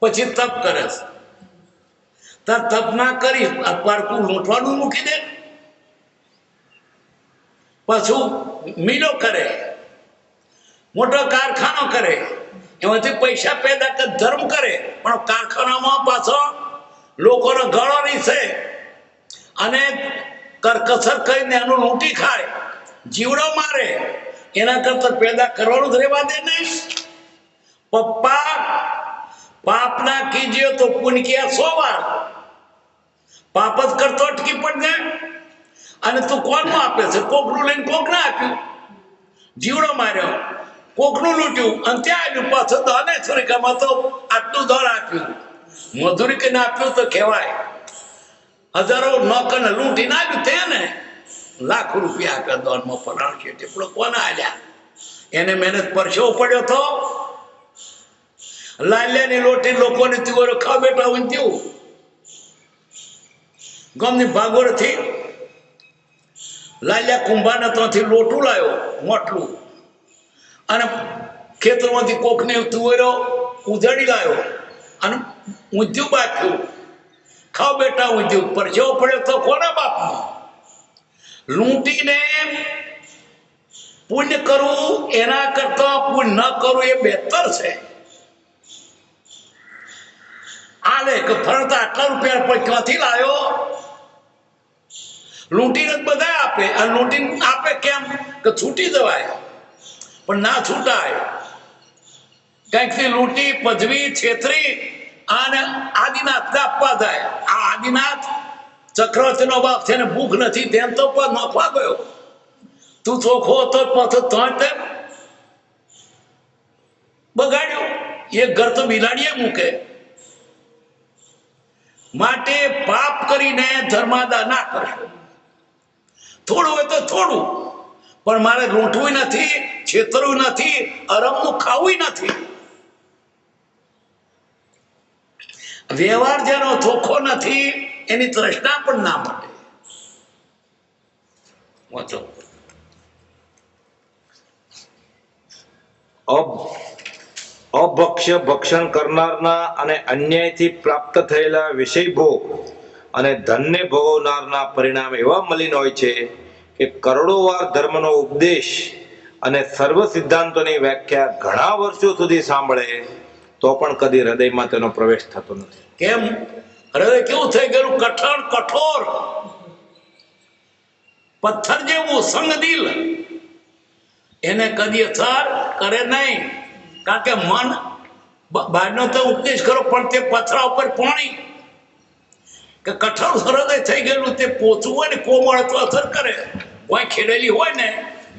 પછી તપ કરે છે. તાર તપ ના કરી આ પારકું લૂંટવાનું મૂકી દે, પાછું મિલો કરે, મોટો કારખાનો કરે, એમાંથી પૈસા પેદા કરે, ધર્મ કરે, પણ કારખાનામાં પાછો લોકોનો ગળો નીચે અને કરકસર કરીને એનું લૂંટી ખાય, જીવડો મારે. એના કરતા પેદા કરવાનું જ રહેવા દે ને. પપ્પા પાપ ના કીજીએ તો પુણ્ય કિયા 100 વાર. પાપ જ કરતો અટકી પડ ને. અને તું કોનું આપે છે? કોકનું લઈને કોકને આપ્યું, જીવડો માર્યો, કોકનું લૂંટ્યું, અને ત્યાં આવ્યું પાછું દાને છોરીકામાં તો આટલું દળ આપ્યું, મજૂરી કઈને આપ્યું તો કહેવાય. હજારો નોકરને લૂંટીને આવ્યું તેને લાખ રૂપિયા આપ્યા દોનમાં ફલાણ છે ટીપડો કોને આલ્યા? એને મહેનત પરસેવો પડ્યો તો લાલ્યાની લોટી લોકોને તુવેરો ખા બેઠા હોય તેવું. ગમની ભાગોળથી લાલ્યા કુંભાને ત્યાંથી લોટું લાવ્યો મોટલું, અને ખેતરમાંથી કોકને તુવેરો ઉજાડી લાવ્યો અને ઊંધ્યું બાખ્યું, ખાવ બેટા ઊંધ્યું. પરસેવો પડ્યો તો કોના બાપનો? લૂંટીને પુણ્ય કરવું એના કરતા પુણ્ય ન કરવું એ બહેતર છે. આલે કે ફરતા આટલા રૂપિયા પર ક્યાંથી લાવ્યો? લૂંટીને જ બધા આપે. આ લૂંટીને આપે કેમ? કે છૂટી જવાય, પણ ના છૂટાય. કંઈકથી લૂંટી પધવી છેતરી અને આદિનાથ આપવા જાય. આ આદિનાથ ચક્રવર્તીનો બાપ છે ને ભૂખ નથી તેમ તો પણ નફા ગયો. તું ચોખ્ખો હતો પાછો તેમ બગાડ્યો. એક ઘર તો બિલાડીએ મૂકે. માટે પાપ કરીને ધર્માદા ના કરશો. થોડું હોય તો થોડું, પણ મારે લૂંટવું નથી, છેતરવું નથી, અરમનું ખાવું નથી. વ્યવહાર જેનો ચોખ્ખો નથી એની તૃષ્ણા પણ ના મળે. વાંચો. અભક્ષ્ય ભક્ષણ કરનારના અને અન્યાયથી પ્રાપ્ત થયેલા વિષય ભોગ અને ધનને ભોગવનારના પરિણામ એવા મલિન હોય છે કે કરોડો વાર ધર્મનો ઉપદેશ અને સર્વ સિદ્ધાંતોની વ્યાખ્યા ઘણા વર્ષો સુધી સાંભળે તો પણ કદી હૃદયમાં તેનો પ્રવેશ થતો નથી. કેમ? હૃદય કેવું થઈ ગયેલું? કઠોર, પથ્થર જેવું સંગ દિલ. એને કદી અસર કરે નહીં, કારણ કે મન બહારનો તો ઉપદેશ કરો પણ તે પથરા ઉપર પાણી કે કઠોર હૃદય થઈ ગયેલું. તે પોચું હોય ને કોમળ તો અસર કરે, કોઈ ખેડેલી હોય ને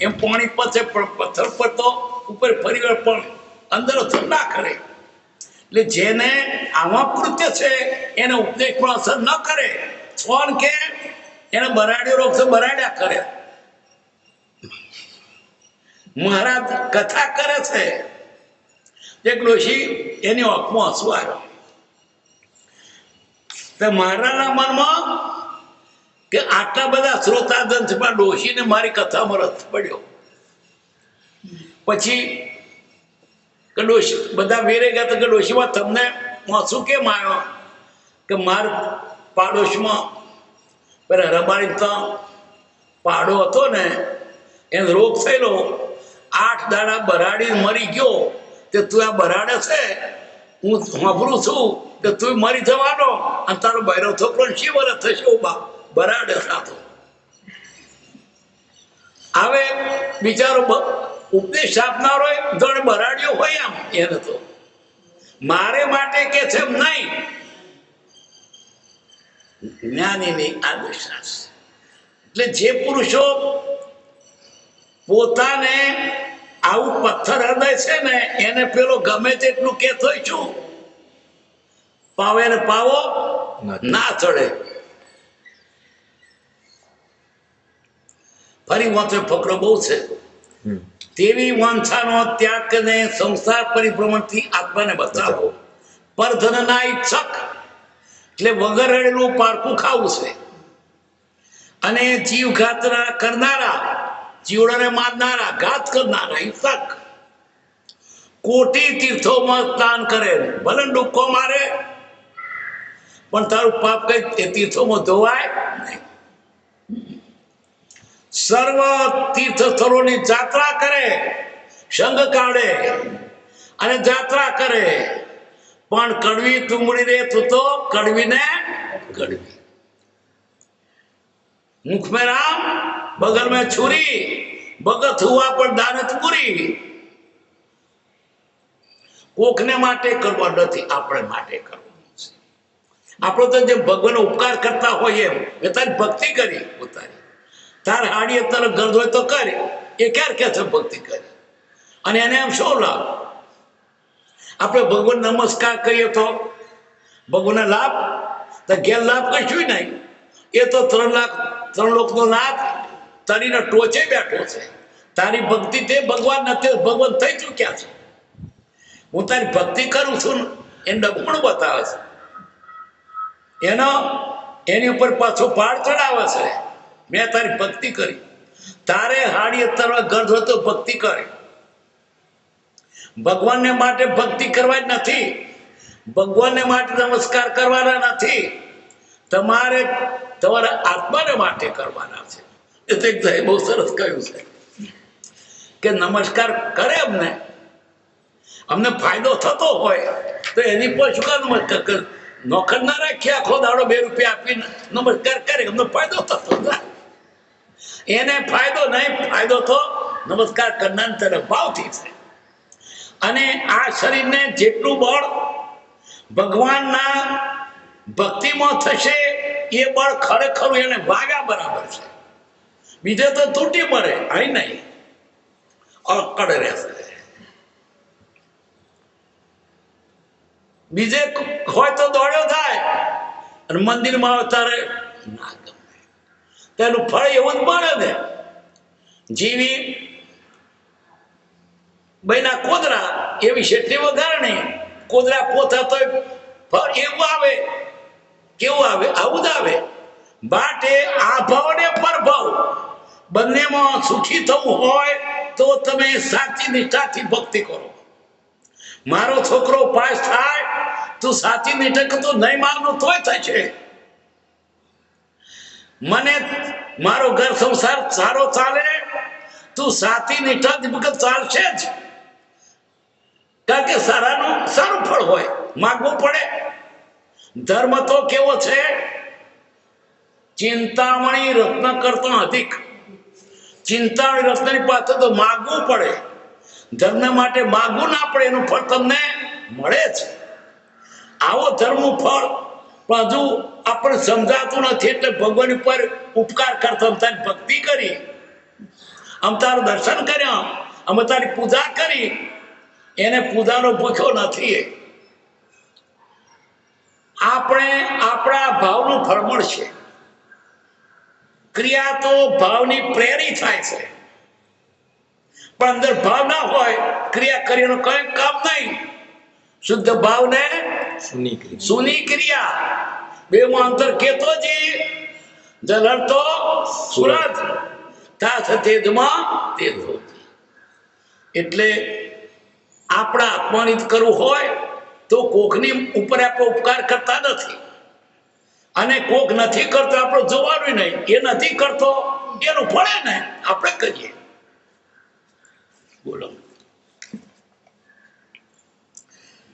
એમ પાણી પાસે પણ પથ્થર પર તો ઉપર ફરી વાર પણ અંદર અસર ના કરે. એટલે જેને આવા કૃત્ય છે એને ઉપદેશ પણ અસર ન કરે. છોન કે એને બરાડ્યો રોગ છે, બરાડ્યા કરે. મહારાજ કથા કરે છે, એક ડોશી એની આંખમાં આંસુ આવ્યો. તો મહારાજના મનમાં કે આટલા બધા શ્રોતાજન છે પણ ડોશીને મારી કથામાં રસ પડ્યો. પછી કે ડોશી બધા વેરે ગયા તો કે ડોશીમાં તમને આંસુ કેમ આવ્યો? કે માર પાડોશમાં પેલા રબારી તો પાડો હતો ને એને રોગ થયેલો, 8 દાડા બરાડી મરી ગયો. તે તું આ બરાડે છે, હું સાંભળું છું કે તું મરી જવાનો અને તારો બહેરો છોકરો શી વરસ થશે? બરાડે સાતો હવે બિચારો ઉપદેશ આપનારો જોડે બરાડ્યો હોય આમ એને તો મારે માટે કે છે એમ નહીં. જ્ઞાનીની આ દશા છે. એટલે જે પુરુષો પોતાને આવું પથ્થર હૃદય છે ને એને પેલો ગમે તેટલું કહેતો છું પાવે ને પાવો ના ચડે. ફરી વાંચે ફકરો બહુ છે. તેવી વાંછાનો ત્યાગ કરીને સંસાર પરિભ્રમણથી આત્માને બચાવો. પરધનના ઈચ્છક એટલે વગર રહેલું પારકું ખાવું છે. અને જીવઘાત કરનારા, જીવડાને મારનારા, ઘાત કરનારા હિંસક કોટી તીર્થોમાં સ્નાન કરે, ભલે ડૂબકો મારે પણ તારું પાપ કઈ એ તીર્થોમાં ધોવાય નહીં. સર્વ તીર્થ સ્થળોની જાત્રા કરે, સંઘ કાઢે અને જાત્રા કરે, પણ કડવી તુંબડી રે તું તો કડવીને કડવી. मुख में राम बगल में छुरी, भगत हुआ पर दानत पूरी. કોકને માટે કરવા નથી, આપણે માટે કરવાનું છે. આપણો તો જે ભગવાન ઉપકાર કરતા હોય એમ તારી ભક્તિ કરી પોતાની. તાર હાડી અત્યારે ગરજ હોય તો કરી, એ ક્યારે કે છે ભક્તિ કરી, અને એને એમ શું લાભ? આપણે ભગવાન નમસ્કાર કરીએ તો ભગવાનને લાભ, તો ઘેર લાભ કશું નહીં. એ તો 3 લોકનો નાથ તરીને ટોચે બેઠો છે. તારી ભક્તિ તે ભગવાન નથી, ભગવાન થઈ ચૂક્યા છે. હું તારી ભક્તિ કરું છું એ ડગમણ બતાવે છે, એની ઉપર પાછો પાડ ચડાવે છે. મેં તારી ભક્તિ કરી. તારે હાડી અત્યારે ગરજ હોય તો ભક્તિ કરી. ભગવાનને માટે ભક્તિ કરવા જ નથી, ભગવાનને માટે નમસ્કાર કરવાના નથી, તમારે તમારા આત્માને માટે કરવાના છે. એટલે બહુ સરસ કહ્યું છે કે નમસ્કાર કરે અમને ફાયદો થતો હોય તો એની પર શું કામ નમસ્કાર કરે? નોકર ના રાખીએ આખો દાડો 2 રૂપિયા આપીને નમસ્કાર કરે, અમને ફાયદો થતો થાય. એને ફાયદો નહીં, ફાયદો તો નમસ્કાર કરનાર તરફ ભાવથી છે. અને આ શરીરને જેટલું બળ ભગવાનના ભક્તિમાં થશે એ બળ ખરેખર એને વાગ્યા બરાબર છે. બીજે તો તૂટી પડે, અહીં નહીં, અકડ રહેશે. બીજે હોય તો દોડ્યો થાય અને મંદિરમાં આવે ત્યારે ના ગમે. તેનું ફળ એવું જ મળે ને. જીવી ભાઈના કોદરા એવી શેઠી વગાડણી, કોદરા પોતા તો ફળ એવું આવે. કેવું આવે? આવું જ આવે. બાટે આ ભાવ ને પરભાવ બંનેમાં સુખી થવું હોય તો તમે સાચી નિષ્ઠાથી ભક્તિ કરો. મારો છોકરો પાસ થાય તું સાચી નિષ્ઠા તો નહીં માગનું તોય થશે. મને મારો ઘર સંસાર સારો ચાલે તું સાચી નિષ્ઠાથી ભક્ત ચાલશે જ. કારણ કે સારાનું સારું ફળ હોય, માગવું પડે. ધર્મ તો કેવો છે? ચિંતામણી રત્ન કરતા અધિક. ચિંતામણી રત્નની પાસે તો માગવું પડે. ધર્મ માટે માગવું ના પડે, એનું ફળ તમને મળે છે. આવો ધર્મનું ફળ પણ હજુ આપણે સમજાતું નથી. એટલે ભગવાન ઉપર ઉપકાર કરતો તારી ભક્તિ કરી, આમ તારું દર્શન કર્યા, અમે તારી પૂજા કરી, એને પૂજાનો ભૂખ્યો નથી. આપણે આપણા ભાવનું ફળ મળશે. ક્રિયા તો ભાવની પ્રેરી થાય છે, પણ અંદર ભાવ ના હોય ક્રિયા કરીને કઈ કામ નહીં. શુદ્ધ ભાવને સુની ક્રિયા બેમાં અંતર કેતો જી જલર તો સુરત તાથ તેજમાં તેજ હોતી. એટલે આપણા અપમાનિત કરવું હોય તો કોકની ઉપર આપણે ઉપકાર કરતા નથી, અને કોક નથી કરતો આપણે જોવાનું નહીં. એ નથી કરતો એનું ફળે ને આપણે કરીએ. બોલો.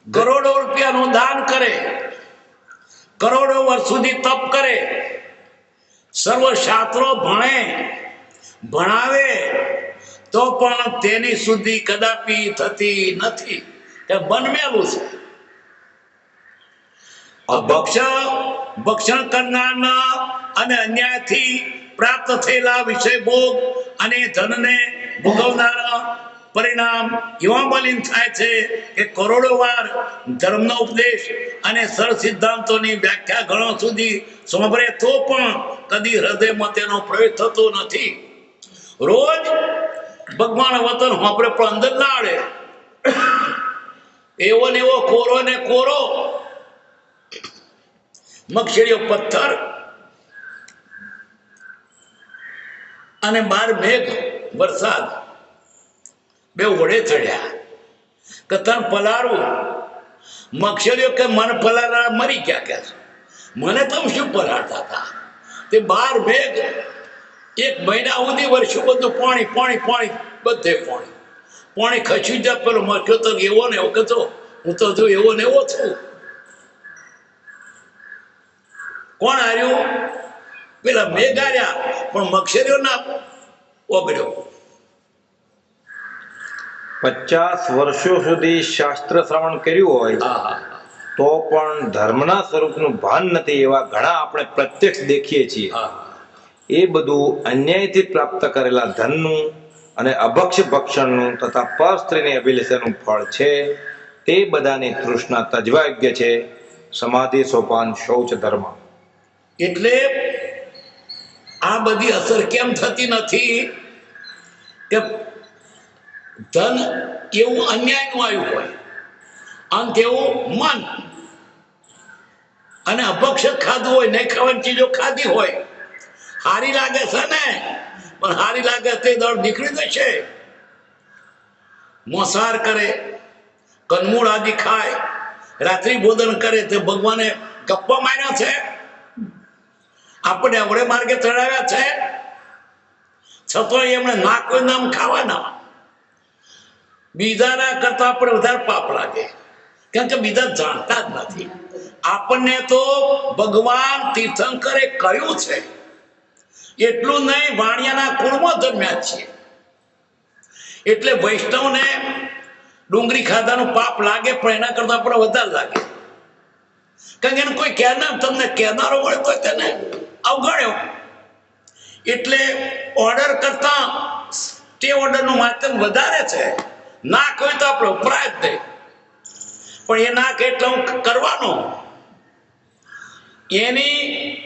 કરોડો રૂપિયાનું દાન કરે, કરોડો વર્ષ સુધી તપ કરે, સર્વ શાસ્ત્રો ભણે ભણાવે તો પણ તેની શુદ્ધિ કદાપી થતી નથી. એ બનમેલું છે. ભક્ષણ કરનારના અને અન્યાયથી પ્રાપ્ત થયેલા વિષય ભોગ અને ધનને ભોગવનારા પરિણામ એવા મલિન થાય છે કે કરોડો વાર ધર્મનો ઉપદેશ અને સર સિદ્ધાંતોની વ્યાખ્યા ઘણો સુધી સાંભળે તો પણ કદી હૃદયમાં તેનો પ્રવેશ થતો નથી. રોજ ભગવાન વતન સાંભળે પણ અંદર ના આવે, એવો ને એવો કોરો ને કોરો, મક્ષરીઓ પથ્થર અને બાર મેઘ વરસાદ બે વડે ચડ્યા કે તન પલારું. મક્ષરીઓ કે મન પલારા મરી ગયા કે મને તમે શું પલાળતા હતા? તે બાર મેઘ એક મહિના સુધી વર્ષો બધું પાણી પાણી પાણી બધે પાણી પાણી ખસી જાય. પેલો મક્યો તો એવો ને એવો કહેતો હું તો જો એવો ને એવો છું. કોણ હાર્યું? પેલા મેઘ હાર્યા, પણ મક્ષરીઓ ના ઓગળ્યો. 50 વર્ષો સુધી શાસ્ત્ર શ્રવણ કર્યું હોય તો પણ ધર્મના સ્વરૂપનું ભાન નથી એવા ઘણા આપણે પ્રત્યક્ષ દેખીએ છીએ. એ બધું અન્યાયથી પ્રાપ્ત કરેલા ધનનું અને અભક્ષ્ય ભક્ષણનું તથા પર સ્ત્રીની અભિલાષાનું ફળ છે. તે બધાની તૃષ્ણા તજવા યોગ્ય છે. સમાધિ સોપાન શૌચ ધર્મ. એટલે આ બધી અસર કેમ થતી નથી કે ધન એવું અન્યાયનું આવ્યું હોય, અંત એવું મન, અને અભક્ષ ખાધું હોય, નહીં ખાવાની ચીજો ખાધી હોય, હારી લાગે છે ને, પણ હારી લાગે તે દળ નીકળી જશે. મોસાર કરે, કંદમૂળ આદિ ખાય, રાત્રિ ભોજન કરે, તે ભગવાને ગપ્પા માર્યા છે, આપણે અવળે માર્ગે ચડાવ્યા છે, છતાં એમણે ના કોઈ નામ ખાવાના. બીજાના કરતા આપણે વધારે પાપ લાગે, કારણ કે બીજા જાણતા જ નથી. આપણને તો ભગવાન તીર્થંકરે કહ્યું છે એટલું નહીં, વાણિયાના કુળમાં જન્મ્યા છીએ એટલે વૈષ્ણવને ડુંગળી ખાધાનું પાપ લાગે, પણ એના કરતા આપણે વધારે લાગે. કારણ કે એને કોઈ કહેનાર, તમને કહેનારો હોય તો તેને અવગણ્યો. એટલે ઓર્ડર કરતા તે ઓર્ડરનું માધ્યમ વધારે છે. ના કોઈ તો આપણે ઉપરાય જ નહીં, પણ એ ના કે એટલે હું કરવાનો, એની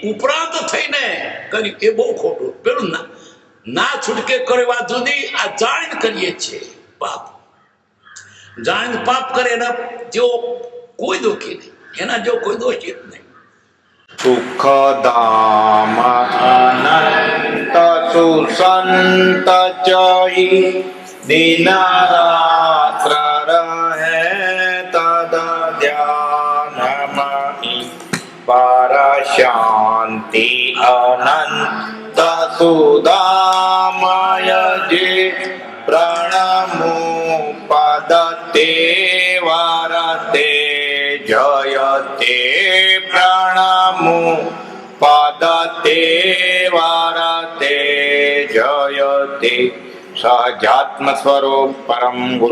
ઉપરાંત થઈને કર્યું એ બહુ ખોટું. પેલું ના છૂટકે કરે વાત સુધી આ જાણીને કરીએ છીએ પાપ. જાણીને પાપ કરે એના જેવો કોઈ દોષી નહીં, એના જેવો કોઈ દોષી જ નહીં. સુખદામ અનંત સુસંત ચઈ દિનારાત્ર રહે તદ ધ્યાનમહિ પર શાંતિ અનંત સુદામય જે પ્રણમો પદતે વારતે જયતે પ્રણમો પદતે વારતે જયતે સહજાત્મ સ્વરૂપ પરમ ગુરુ